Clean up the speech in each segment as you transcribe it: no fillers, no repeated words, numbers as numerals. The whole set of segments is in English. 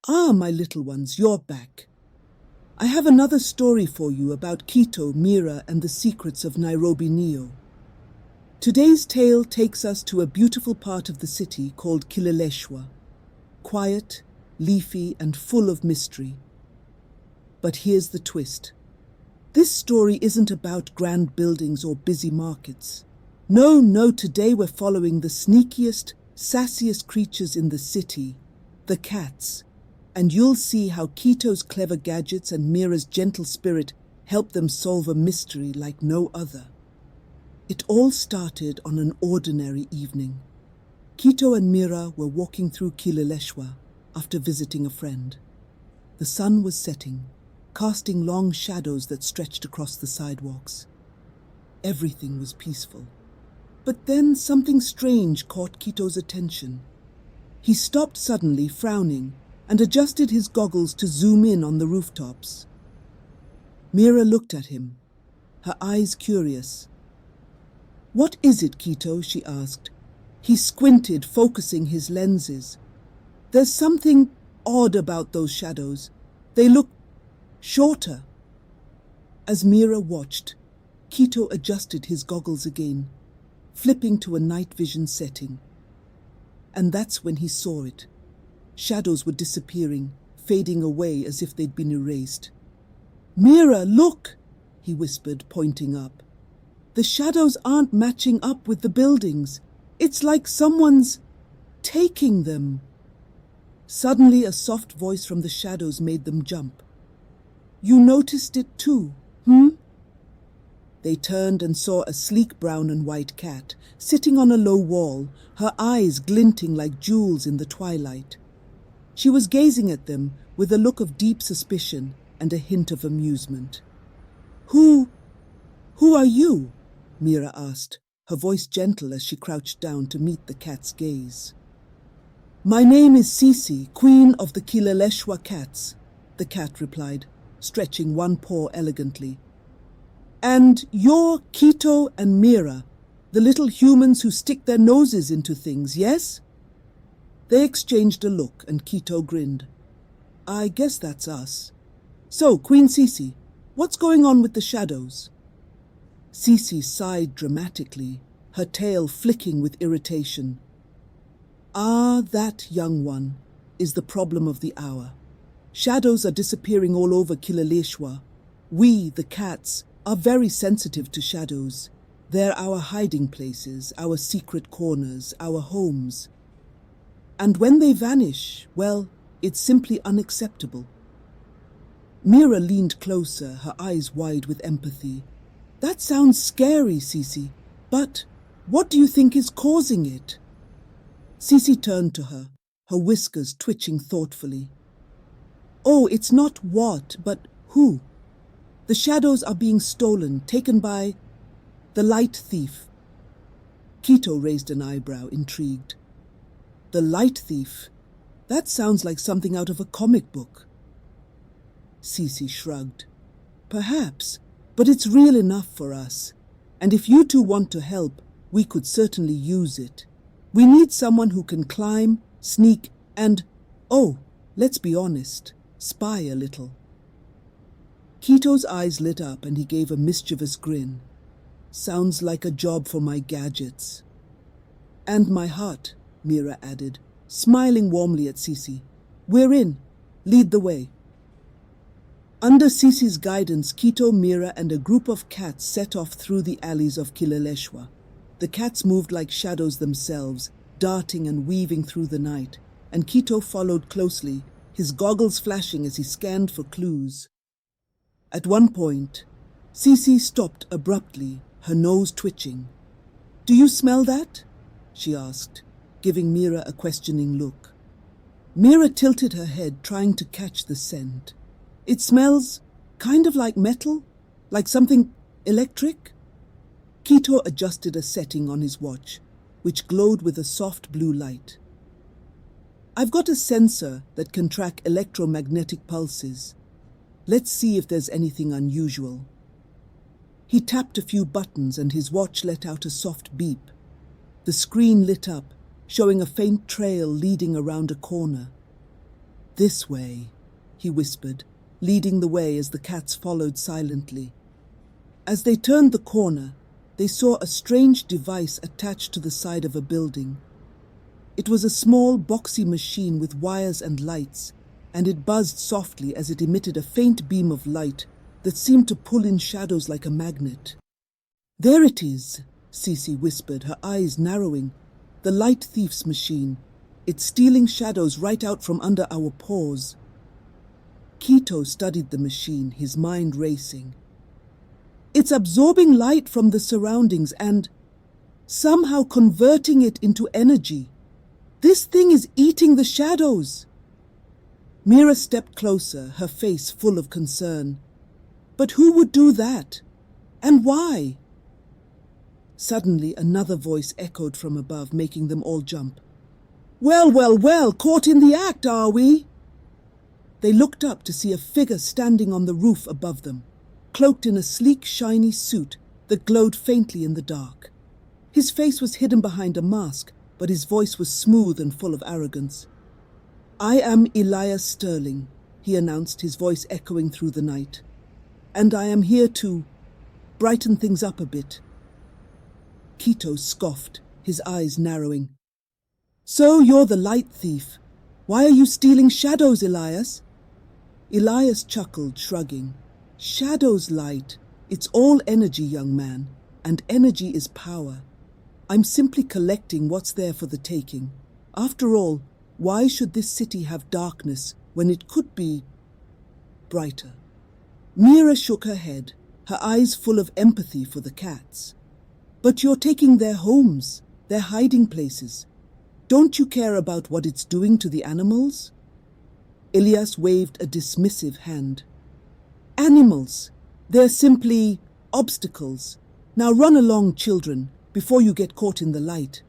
Ah, my little ones, you're back. I have another story for you about Kito, Mira, and the secrets of Nairobi Neo. Today's tale takes us to a beautiful part of the city called Kileleshwa. Quiet, leafy, and full of mystery. But here's the twist. This story isn't about grand buildings or busy markets. No, today we're following the sneakiest, sassiest creatures in the city, the cats. And you'll see how Kito's clever gadgets and Mira's gentle spirit help them solve a mystery like no other. It all started on an ordinary evening. Kito and Mira were walking through Kileleshwa after visiting a friend. The sun was setting, casting long shadows that stretched across the sidewalks. Everything was peaceful. But then something strange caught Kito's attention. He stopped suddenly, frowning, and adjusted his goggles to zoom in on the rooftops. Mira looked at him, her eyes curious. "What is it, Kito?" she asked. He squinted, focusing his lenses. "There's something odd about those shadows. They look shorter." As Mira watched, Kito adjusted his goggles again, flipping to a night vision setting. And that's when he saw it. Shadows were disappearing, fading away as if they'd been erased. "Mira, look!" he whispered, pointing up. "The shadows aren't matching up with the buildings. It's like someone's taking them." Suddenly, a soft voice from the shadows made them jump. "You noticed it too, They turned and saw a sleek brown and white cat, sitting on a low wall, her eyes glinting like jewels in the twilight. She was gazing at them with a look of deep suspicion and a hint of amusement. Who are you?" Mira asked, her voice gentle as she crouched down to meet the cat's gaze. "My name is Sisi, Queen of the Kileleshwa cats," the cat replied, stretching one paw elegantly. "And you're Kito and Mira, the little humans who stick their noses into things, yes?" They exchanged a look, and Kito grinned. "I guess that's us. So, Queen Sisi, what's going on with the shadows?" Sisi sighed dramatically, her tail flicking with irritation. "Ah, that, young one, is the problem of the hour. Shadows are disappearing all over Kileleshwa. We, the cats, are very sensitive to shadows. They're our hiding places, our secret corners, our homes. And when they vanish, well, it's simply unacceptable." Mira leaned closer, her eyes wide with empathy. "That sounds scary, Sisi, but what do you think is causing it?" Sisi turned to her, her whiskers twitching thoughtfully. "Oh, it's not what, but who. The shadows are being stolen, taken by the light thief." Kito raised an eyebrow, intrigued. "The light thief? That sounds like something out of a comic book." Sisi shrugged. "Perhaps, but it's real enough for us. And if you two want to help, we could certainly use it. We need someone who can climb, sneak, and, oh, let's be honest, spy a little." Kito's eyes lit up and he gave a mischievous grin. "Sounds like a job for my gadgets." "And my heart," Mira added, smiling warmly at Sisi. "We're in. Lead the way." Under Sisi's guidance, Kito, Mira, and a group of cats set off through the alleys of Kileleshwa. The cats moved like shadows themselves, darting and weaving through the night, and Kito followed closely, his goggles flashing as he scanned for clues. At one point, Sisi stopped abruptly, her nose twitching. "Do you smell that?" she asked, giving Mira a questioning look. Mira tilted her head, trying to catch the scent. "It smells kind of like metal, like something electric." Kito adjusted a setting on his watch, which glowed with a soft blue light. "I've got a sensor that can track electromagnetic pulses. Let's see if there's anything unusual." He tapped a few buttons and his watch let out a soft beep. The screen lit up, showing a faint trail leading around a corner. "This way," he whispered, leading the way as the cats followed silently. As they turned the corner, they saw a strange device attached to the side of a building. It was a small, boxy machine with wires and lights, and it buzzed softly as it emitted a faint beam of light that seemed to pull in shadows like a magnet. "There it is," Cece whispered, her eyes narrowing. "The light thief's machine. It's stealing shadows right out from under our paws." Kito studied the machine, his mind racing. "It's absorbing light from the surroundings and somehow converting it into energy. This thing is eating the shadows." Mira stepped closer, her face full of concern. "But who would do that? And why?" Suddenly another voice echoed from above, making them all jump. "Well, well, well, caught in the act, are we?" They looked up to see a figure standing on the roof above them, cloaked in a sleek, shiny suit that glowed faintly in the dark. His face was hidden behind a mask, but his voice was smooth and full of arrogance. "I am Elias Sterling," he announced, his voice echoing through the night. "And I am here to brighten things up a bit." Kito scoffed, his eyes narrowing. "So you're the light thief. Why are you stealing shadows, Elias?" Elias chuckled, shrugging. "Shadows, light. It's all energy, young man, and energy is power. I'm simply collecting what's there for the taking. After all, why should this city have darkness when it could be brighter?" Mira shook her head, her eyes full of empathy for the cats. "But you're taking their homes, their hiding places. Don't you care about what it's doing to the animals?" Elias waved a dismissive hand. "Animals, they're simply obstacles. Now run along, children, before you get caught in the light."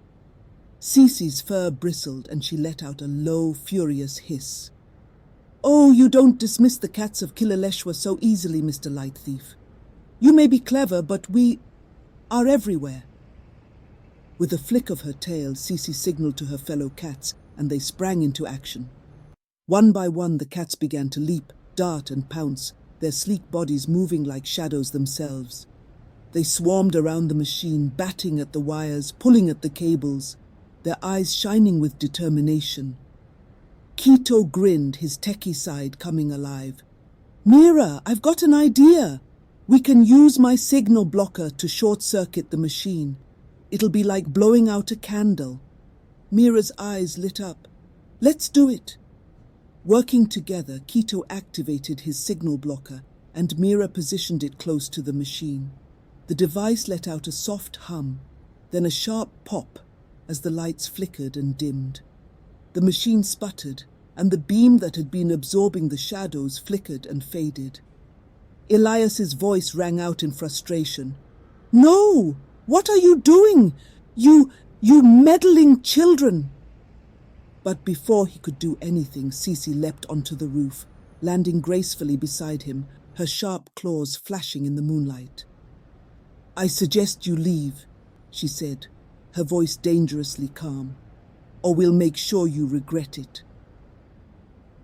Cece's fur bristled and she let out a low, furious hiss. "Oh, you don't dismiss the cats of Kileleshwa so easily, Mr. Light Thief. You may be clever, but we are everywhere." With a flick of her tail, Cece signaled to her fellow cats, and they sprang into action. One by one, the cats began to leap, dart, and pounce, their sleek bodies moving like shadows themselves. They swarmed around the machine, batting at the wires, pulling at the cables, their eyes shining with determination. Kito grinned, his techie side coming alive. "Mira, I've got an idea. We can use my signal blocker to short-circuit the machine. It'll be like blowing out a candle." Mira's eyes lit up. "Let's do it." Working together, Kito activated his signal blocker, and Mira positioned it close to the machine. The device let out a soft hum, then a sharp pop as the lights flickered and dimmed. The machine sputtered, and the beam that had been absorbing the shadows flickered and faded. Elias's voice rang out in frustration. "No! What are you doing? You meddling children!" But before he could do anything, Cece leapt onto the roof, landing gracefully beside him, her sharp claws flashing in the moonlight. "I suggest you leave," she said, her voice dangerously calm, "or we'll make sure you regret it."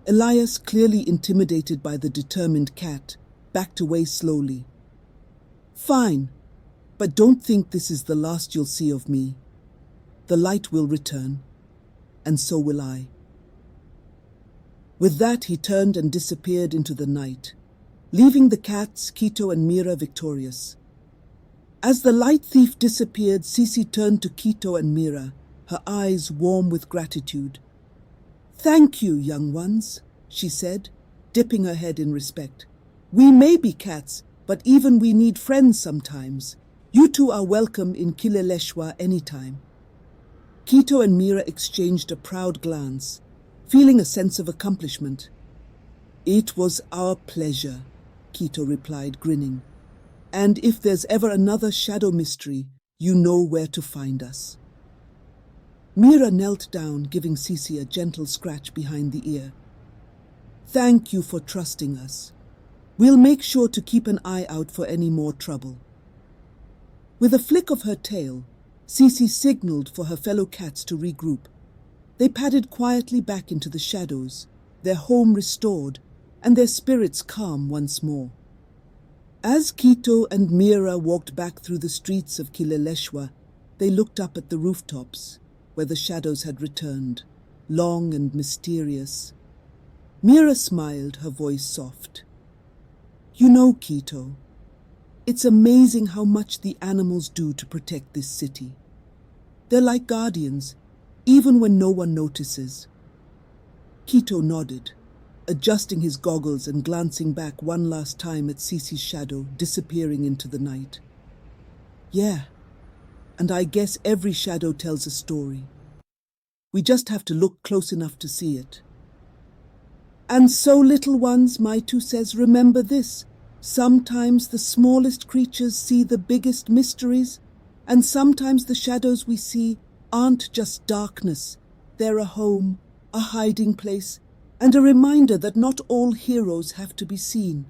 Elias, clearly intimidated by the determined cat, backed away slowly. "Fine, but don't think this is the last you'll see of me. The light will return, and so will I." With that, he turned and disappeared into the night, leaving the cats, Kito and Mira, victorious. As the light thief disappeared, Cece turned to Kito and Mira, her eyes warm with gratitude. "Thank you, young ones," she said, dipping her head in respect. "We may be cats, but even we need friends sometimes. You two are welcome in Kileleshwa anytime." Kito and Mira exchanged a proud glance, feeling a sense of accomplishment. "It was our pleasure," Kito replied, grinning. "And if there's ever another shadow mystery, you know where to find us." Mira knelt down, giving Cece a gentle scratch behind the ear. "Thank you for trusting us. We'll make sure to keep an eye out for any more trouble." With a flick of her tail, Cece signaled for her fellow cats to regroup. They padded quietly back into the shadows, their home restored, and their spirits calm once more. As Kito and Mira walked back through the streets of Kileleshwa, they looked up at the rooftops, where the shadows had returned, long and mysterious. Mira smiled, her voice soft. You know, Kito, it's amazing how much the animals do to protect this city. They're like guardians, even when no one notices. Kito nodded, adjusting his goggles and glancing back one last time at Cece's shadow disappearing into the night. Yeah, and I guess every shadow tells a story. We just have to look close enough to see it. And so, little ones, Maitu says, remember this. Sometimes the smallest creatures see the biggest mysteries, and sometimes the shadows we see aren't just darkness. They're a home, a hiding place, and a reminder that not all heroes have to be seen.